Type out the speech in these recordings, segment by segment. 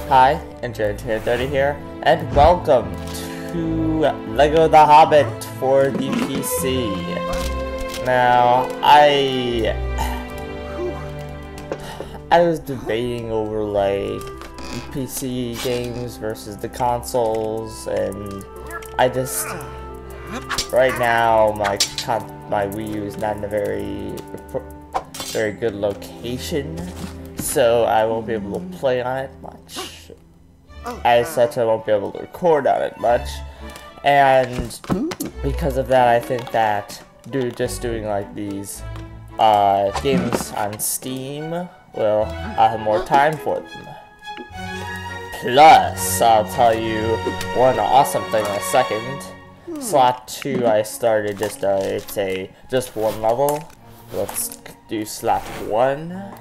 Hi, Engineer30 here, and welcome to Lego The Hobbit for the PC. Now, I was debating over like PC games versus the consoles, and I just right now my Wii U is not in a very good location, so I won't be able to play on it much. As such, I won't be able to record on it much, and because of that, I think that doing like these games on Steam will I'll have more time for them. Plus, I'll tell you one awesome thing in a second. Slot 2, I started just just one level. Let's do slot 1.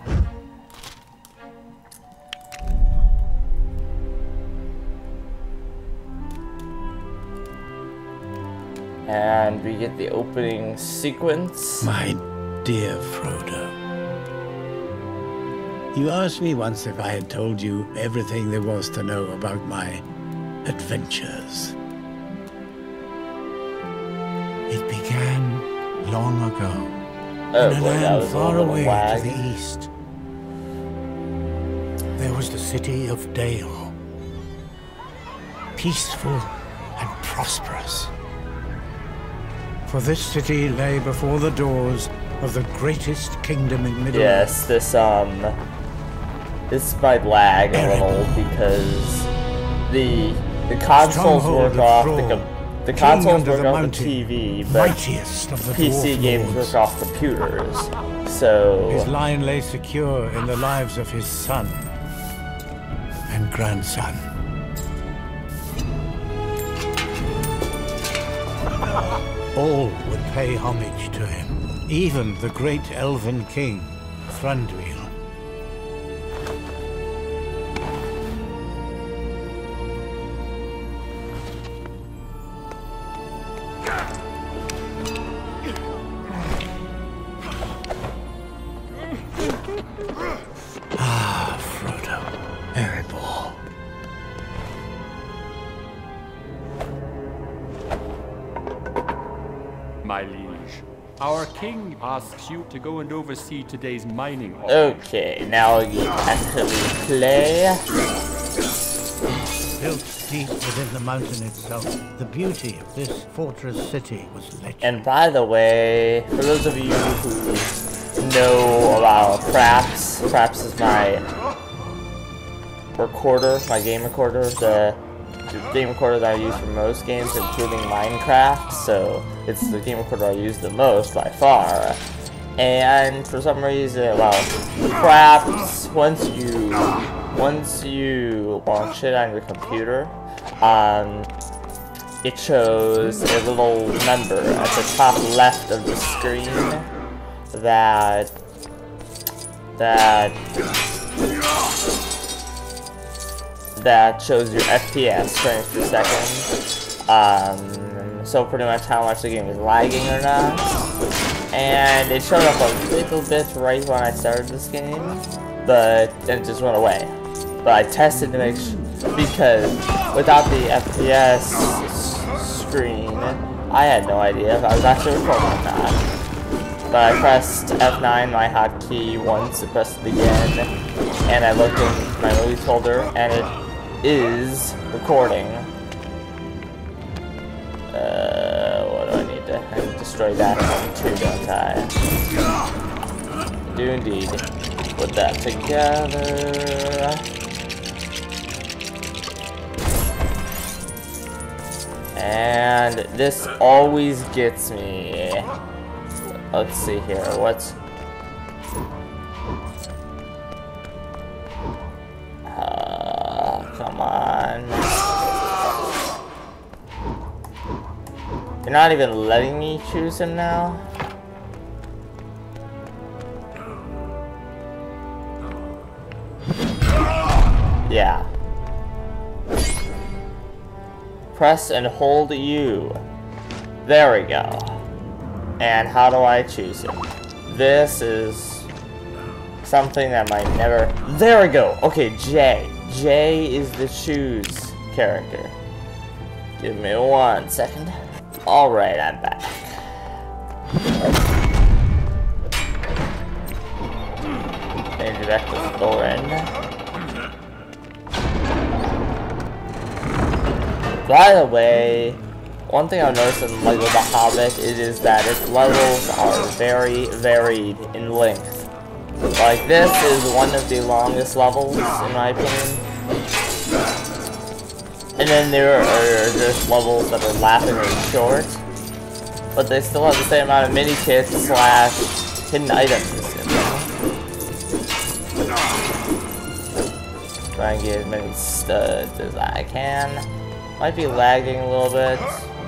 And we get the opening sequence. My dear Frodo, you asked me once if I had told you everything there was to know about my adventures. It began long ago, in a land far away to the east. There was the city of Dale, peaceful and prosperous. For this city lay before the doors of the greatest kingdom in Middle Earth. Yes, this might lag a little because the consoles work off the consoles work off the TV, but PC games work off computers. So his line lay secure in the lives of his son and grandson. All would pay homage to him, even the great elven king, Thranduil. Ah, Frodo, Erebor. My liege, our king asks you to go and oversee today's mining operation. Okay, now you actually play. Built deep within the mountain itself, the beauty of this fortress city was legendary. And by the way, for those of you who know about Fraps is my recorder, my game recorder, the game recorder that I use for most games, including Minecraft, so it's the game recorder I use the most by far. And for some reason, well, Fraps, once you launch it on your computer, it shows a little number at the top left of the screen that shows your FPS, frames per second. So pretty much how much the game is lagging or not. And it showed up a little bit right when I started this game, but then it just went away. But I tested to make sure, because without the FPS screen, I had no idea if I was actually recording or not. But I pressed F9, my hotkey, once, I pressed it again, and I looked in my movies folder, and it is recording. What do I need to destroy that one too, don't I? Do indeed. Put that together. And this always gets me. Let's see here, what's... come on. You're not even letting me choose him now? Yeah. Press and hold U. There we go. And how do I choose it? This is something that might never... There we go! Okay, J. J is the choose character. Give me 1 second. Alright, I'm back. Change it back to Thorin. By the way, one thing I've noticed in Lego The Hobbit is that its levels are very varied in length. Like, this is one of the longest levels, in my opinion. And then there are just levels that are laughingly short, but they still have the same amount of mini-kits / hidden items in them. Try and get as many studs as I can. Might be lagging a little bit,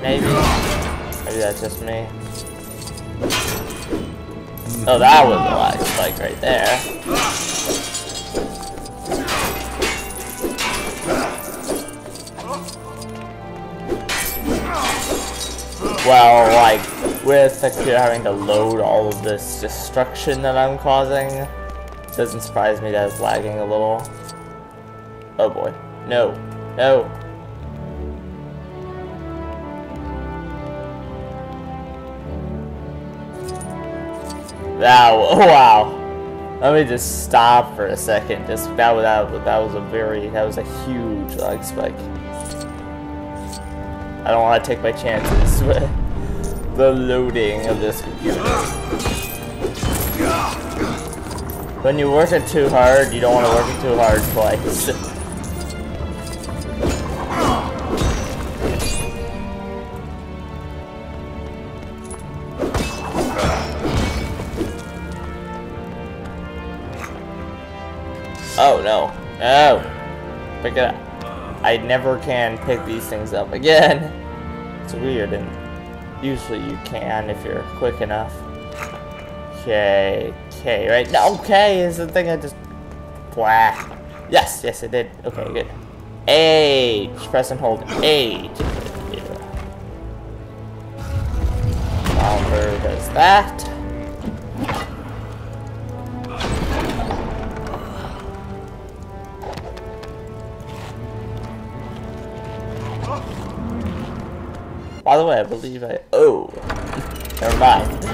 maybe. Maybe that's just me. Oh, that was a lag spike right there. Well, like, with having to load all of this destruction that I'm causing, it doesn't surprise me that it's lagging a little. Oh boy. No. No. Wow. Let me just stop for a second. That was a huge lag spike. I don't want to take my chances with the loading of this computer. When you work it too hard, you don't want to work it too hard twice. Oh no. No! Pick it up. I never can pick these things up again. It's weird, and usually you can if you're quick enough. Okay, right now, okay, is the thing I just... Blah. Yes, it did. Okay, good. H, press and hold H. Oliver does that. By the way, I believe oh, never mind.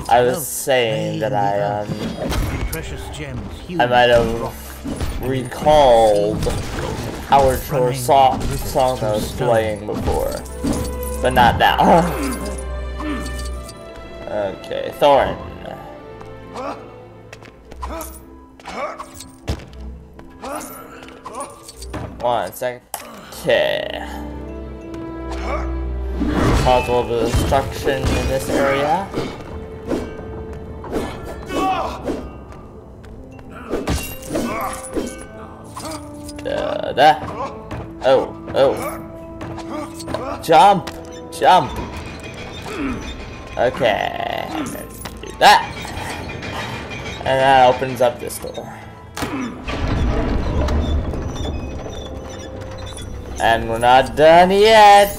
I was saying that I might have recalled Howard Shore's song I was playing before, but not now. Okay, Thorin. 1 second. Okay. Cause a little bit of destruction in this area. Oh. Jump! Okay, I'm gonna do that. And that opens up this door. And we're not done yet.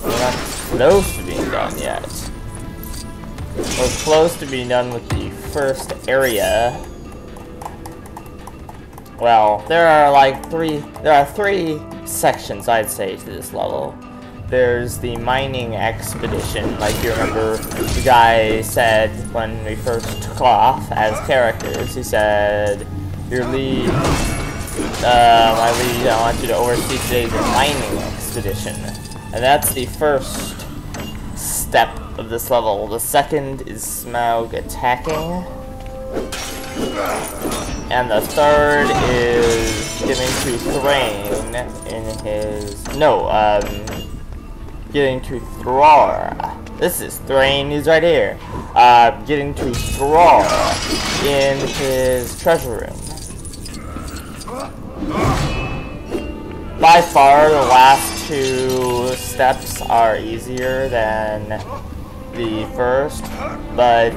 We're not close to being done yet. We're close to being done with the first area. Well, there are three sections, I'd say, to this level. There's the mining expedition, like you remember the guy said when we first took off as characters. He said, your lead, my lead, I want you to oversee today's mining expedition. And that's the first step of this level. The second is Smaug attacking. And the third is getting to Thrain in his... No, getting to Thror. This is Thrain, he's right here. Getting to Thror in his treasure room. By far, the last two steps are easier than the first, but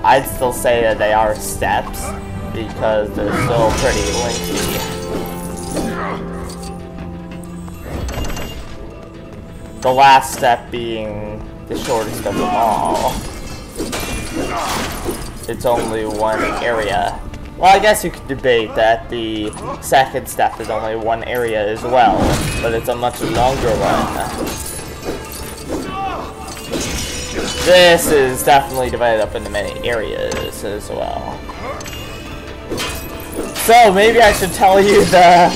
I'd still say that they are steps because they're still pretty lengthy. The last step being the shortest of them all. It's only one area. Well, I guess you could debate that the second step is only one area as well, but it's a much longer one. This is definitely divided up into many areas as well. So, maybe I should tell you the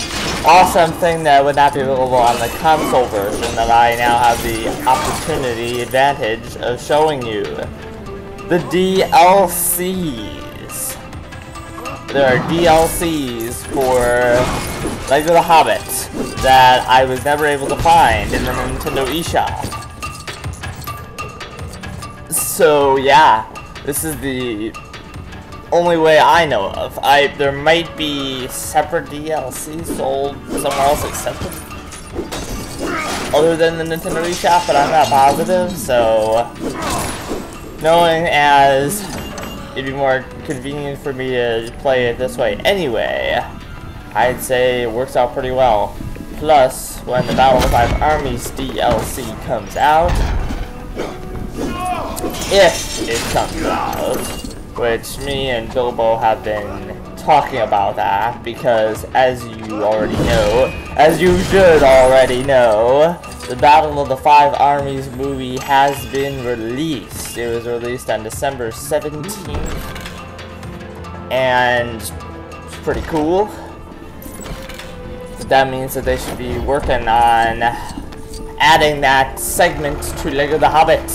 awesome thing that would not be available on the console version that I now have the advantage of showing you. The DLCs. There are DLCs for Lego The Hobbit that I was never able to find in the Nintendo eShop. So yeah, this is the only way I know of. There might be separate DLCs sold somewhere else except other than the Nintendo eShop, but I'm not positive, so knowing as it'd be more convenient for me to play it this way anyway, I'd say it works out pretty well. Plus, when the Battle of the Five Armies DLC comes out, if it comes out, which me and Bilbo have been talking about that, because as you already know, as you should already know, the Battle of the Five Armies movie has been released. It was released on December 17th, and it's pretty cool. That means that they should be working on adding that segment to Lego The Hobbit.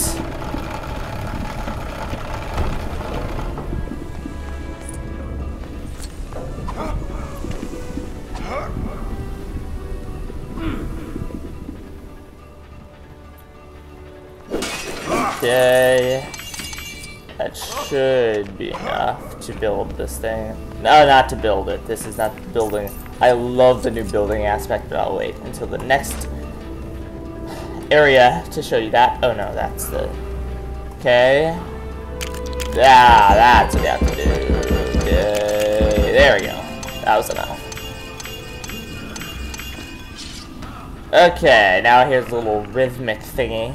Okay, that should be enough to build this thing. No, not to build it. This is not building. I love the new building aspect, but I'll wait until the next area to show you that. Oh no, that's the... Okay. Yeah, that's what you have to do. Okay, there we go. That was enough. Okay, now here's a little rhythmic thingy.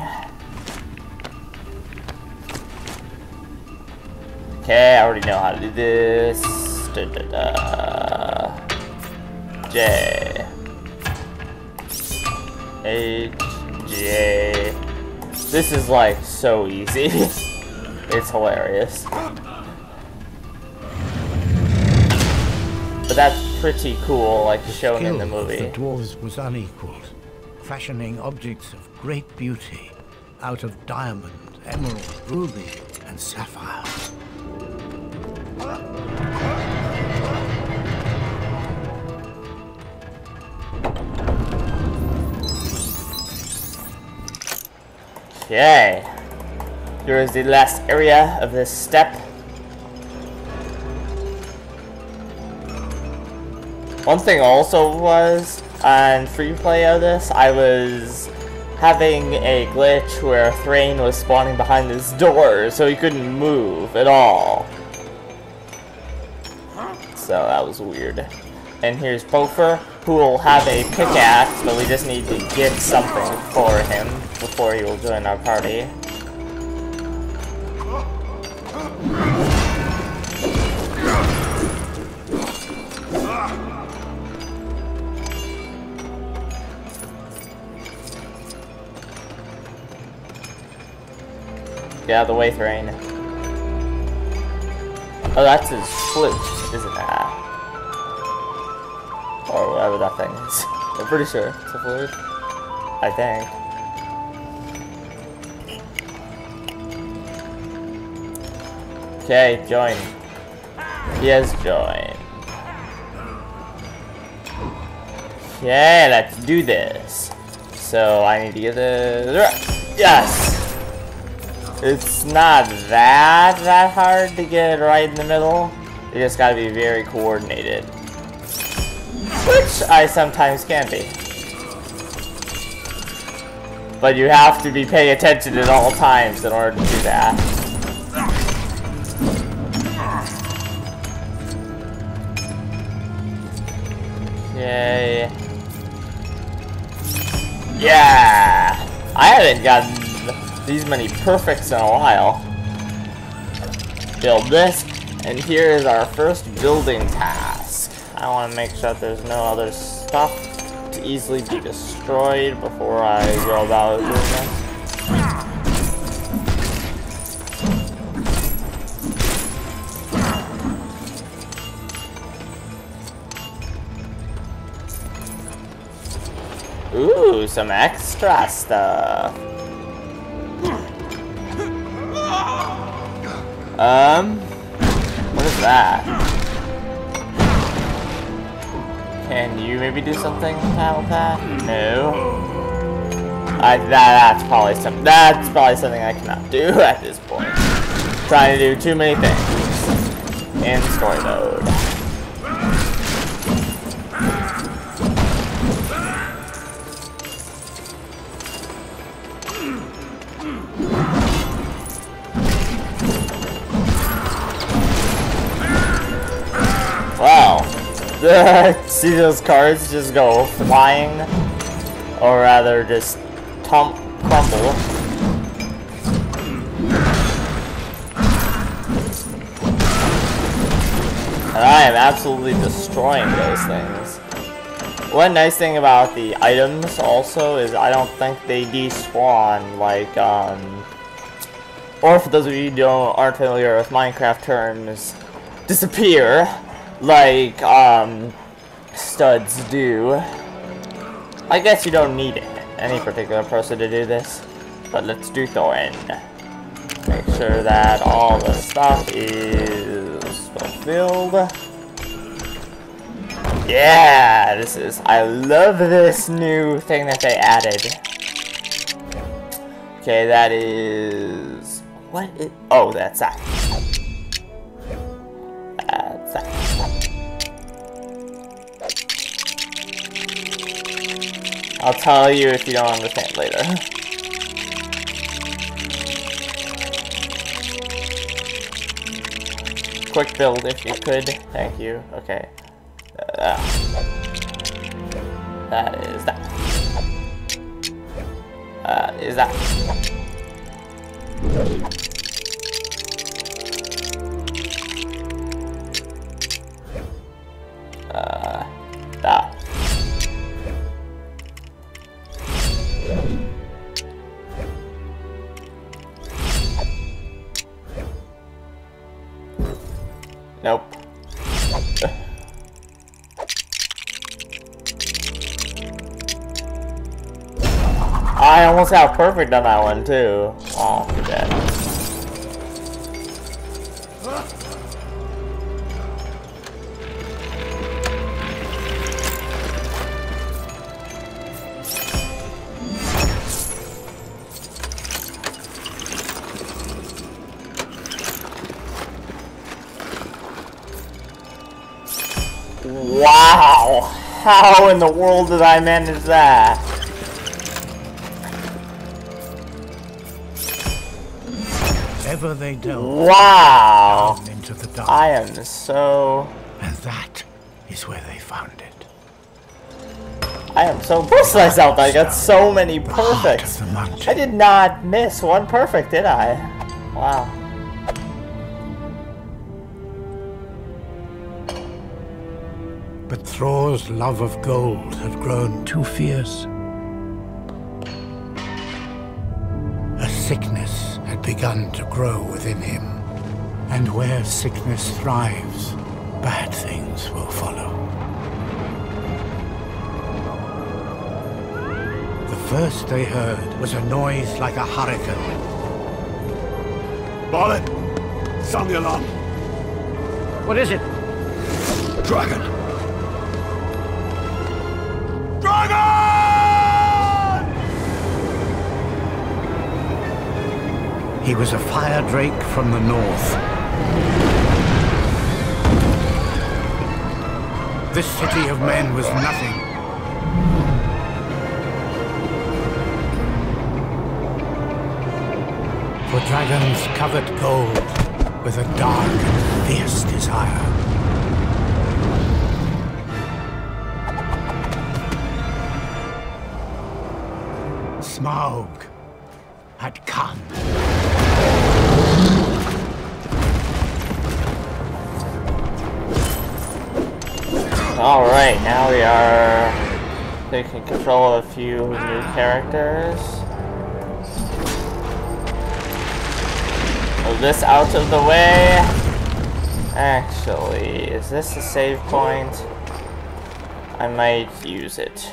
Okay, I already know how to do this. Da, da, da. J. H. J. This is like so easy. It's hilarious. But that's pretty cool, like shown in the movie. The dwarves was unequaled, fashioning objects of great beauty out of diamond, emerald, ruby, and sapphire. Okay, here is the last area of this step. One thing also was, on free play of this, I was having a glitch where Thrain was spawning behind this door, so he couldn't move at all. So that was weird. And here's Bofer, who will have a pickaxe, but we just need to get something for him before he will join our party. Get out of the way, Thrain. Oh, that's his flute, isn't that? Or whatever that thing is. I'm pretty sure it's a flute. I think. Okay, join. He has joined. Okay, let's do this. So I need to get the... Yes! It's not that hard to get right in the middle. You just gotta be very coordinated. Which I sometimes can be. But you have to be paying attention at all times in order to do that. Okay. Yeah! I haven't gotten these many perfects in a while. Build this, And here is our first building task. I want to make sure that there's no other stuff to easily be destroyed before I go about doing this. Ooh, some extra stuff. What is that? Can you maybe do something about that? No. That's probably something I cannot do at this point. Trying to do too many things in story mode. Wow. See those cards just go flying? Or rather just crumble. And I am absolutely destroying those things. One nice thing about the items also is I don't think they despawn like or for those of you who aren't familiar with Minecraft terms, disappear like studs do. I guess you don't need any particular person to do this, but let's do Thorin. Make sure that all the stuff is fulfilled. Yeah, I love this new thing that they added. Okay, that is, oh, that's that. That's that. I'll tell you if you don't understand later. Quick build if you could. Thank you. Okay. That is that. Is that. That. Nope. I almost got perfect on that one too. Oh, too bad. Wow! How in the world did I manage that? Ever they delve wow! down into the dark. I am so... And that is where they found it. I am so impressed with myself. I got so many perfects. I did not miss one perfect, did I? Wow. But Thror's love of gold had grown too fierce. A sickness had begun to grow within him. And where sickness thrives, bad things will follow. The first they heard was a noise like a hurricane. Balin! Sound the alarm! What is it? Dragon! He was a fire drake from the north. This city of men was nothing. For dragons covered gold with a dark and fierce desire. Smaug had come. Alright, now we are taking control of a few new characters. Move this out of the way. Actually, is this a save point? I might use it.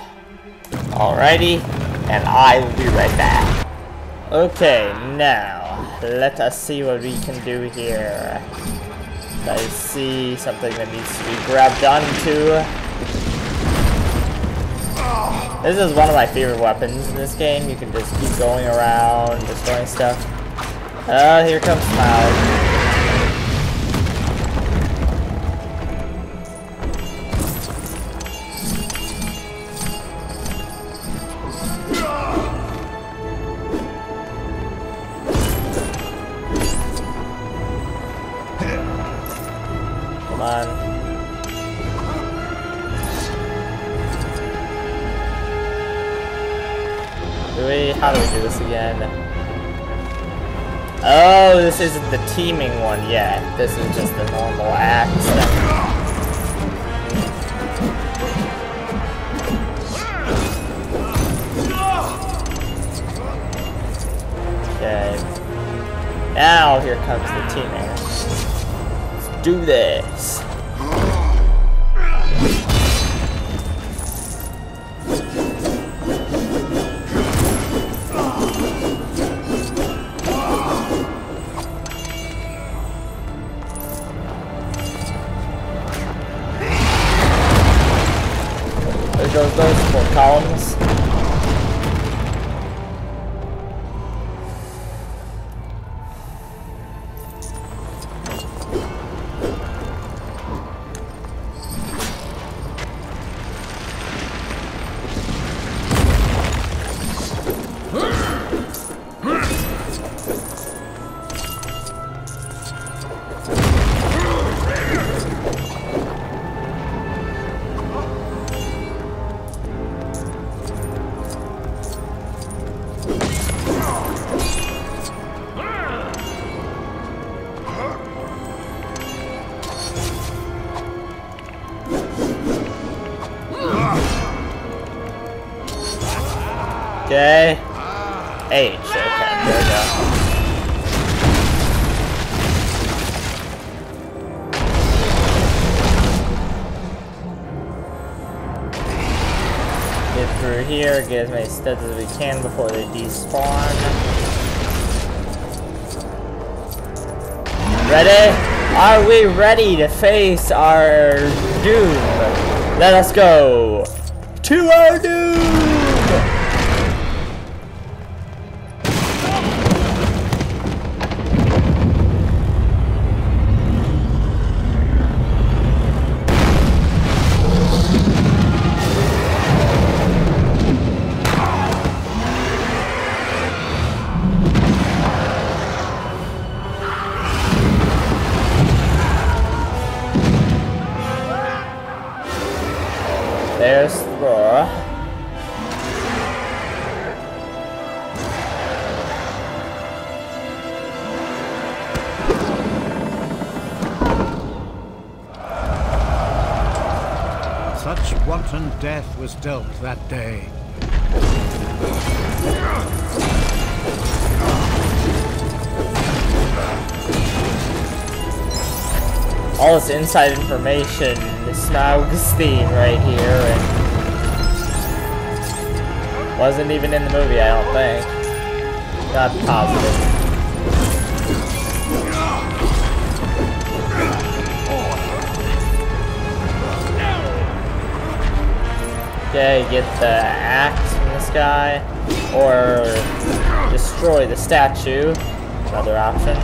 Alrighty, and I will be right back. Okay, now, let us see what we can do here. I see something that needs to be grabbed onto. This is one of my favorite weapons in this game. You can just keep going around, destroying stuff. Oh, here comes Smaug. Come on. How do we do this again? Oh, this isn't the teaming one yet. This is just the normal axe. Okay. Now here comes the teaming. Let's do this. There goes those 4 columns. Okay. H. Okay, there we go. Get through here, get as many studs as we can before they despawn. Ready? Are we ready to face our doom? Let us go to our doom! There's the... Such wanton death was dealt that day. all this inside information, Smaug's theme right here, and wasn't even in the movie, I don't think. Not positive. Okay, get the axe from this guy, or destroy the statue, another option.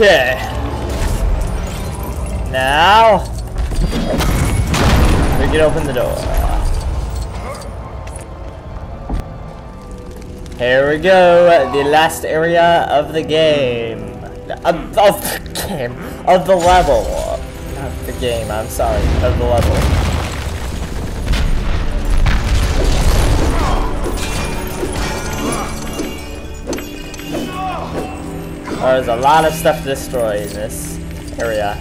Okay. Now we can open the door. Here we go, the last area of the game. Of the level. Not the game, I'm sorry, of the level. There's a lot of stuff to destroy in this area.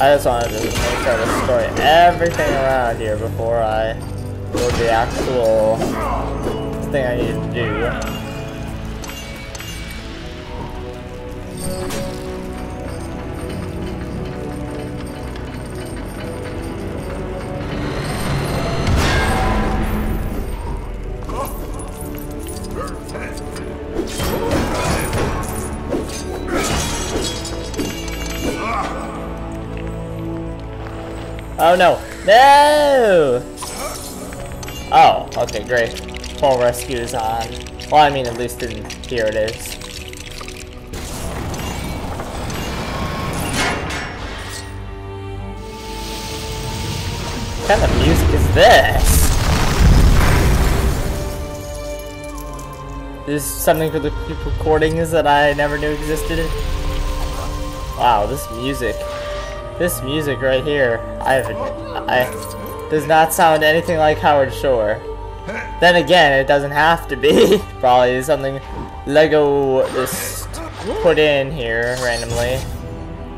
I just wanted to make sure to destroy everything around here before I go to the actual thing I need to do. Oh no! No! Oh, okay, great. Full rescue is on. Well, I mean, at least in here it is. What kind of music is this? Is this something for the recordings that I never knew existed? Wow, this music. This music right here, does not sound anything like Howard Shore. Then again, it doesn't have to be. Probably something Lego just put in here randomly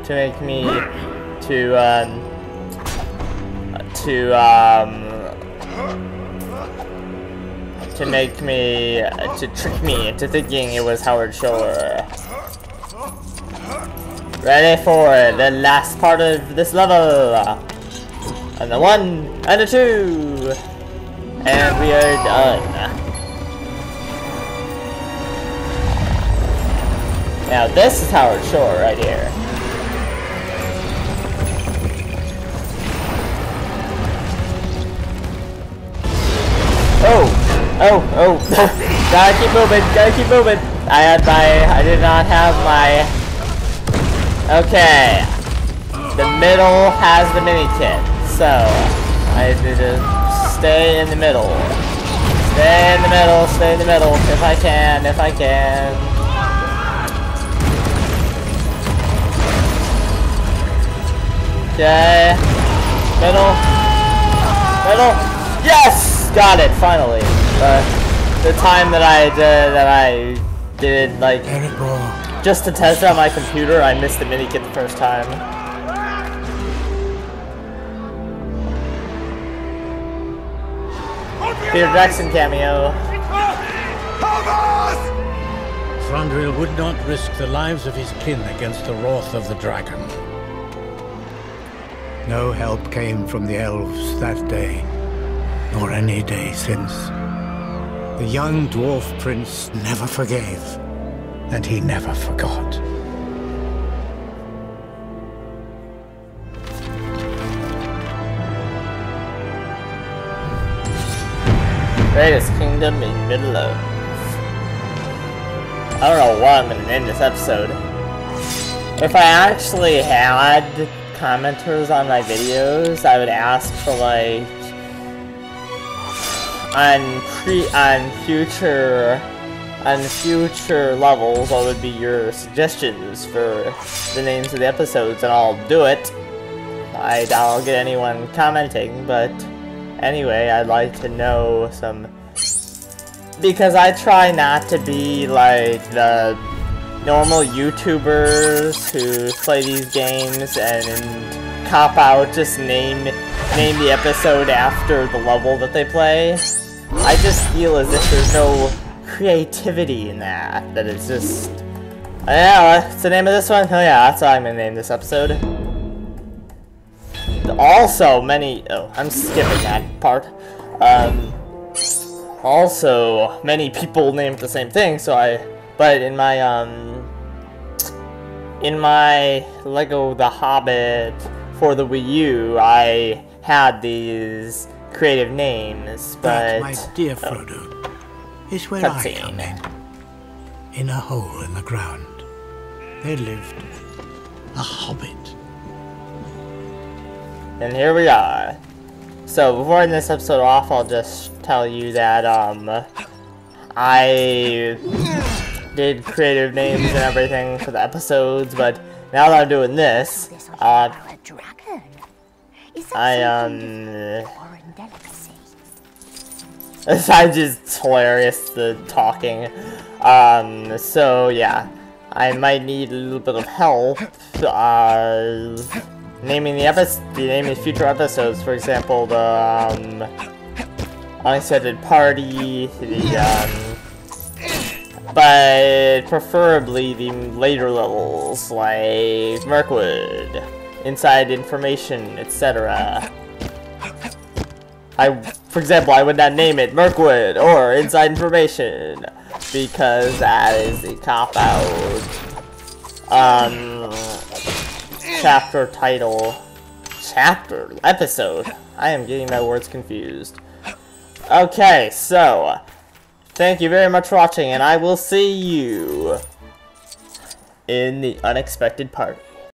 to make me to trick me into thinking it was Howard Shore. Ready for the last part of this level. And the 1 and the 2. And we are done. Now this is Howard Shore right here. Oh! Gotta keep moving, I did not have my... Okay, the middle has the mini kit, so I need to stay in the middle. Stay in the middle, if I can. Okay, middle, yes! Got it, finally. The time that I did like... Erebor. Just to test out my computer, I missed the mini kit the first time. Peter Jackson cameo. Thranduil would not risk the lives of his kin against the wrath of the dragon. No help came from the elves that day, nor any day since. The young dwarf prince never forgave. And he never forgot. Greatest kingdom in Middle-earth. I don't know what I'm gonna name this episode. If I actually had commenters on my videos, I would ask for like on future levels, what would be your suggestions for the names of the episodes, and I'll do it. I doubt I'll get anyone commenting, but anyway, I'd like to know some, because I try not to be like the normal YouTubers who play these games and cop out, just name the episode after the level that they play. I just feel as if there's no creativity in that it's just... Yeah, what's the name of this one? Oh yeah, that's how I'm gonna name this episode. Also, I'm skipping that part. Also, many people named the same thing, so but in my, in my Lego The Hobbit for the Wii U, I had these creative names, but... That, my dear Frodo, is where I come in a hole in the ground. There lived a hobbit. And here we are. So, before ending this episode off, I'll just tell you that, I did creative names and everything for the episodes, but now that I'm doing this, it's just hilarious, the talking. So yeah, I might need a little bit of help, naming naming future episodes. For example, the, Unexpected Party, but preferably the later levels, like Mirkwood, Inside Information, etc. For example, I would not name it Mirkwood or Inside Information, because that is the cop-out, chapter title, episode. I am getting my words confused. Okay, so, thank you very much for watching, and I will see you in the unexpected part.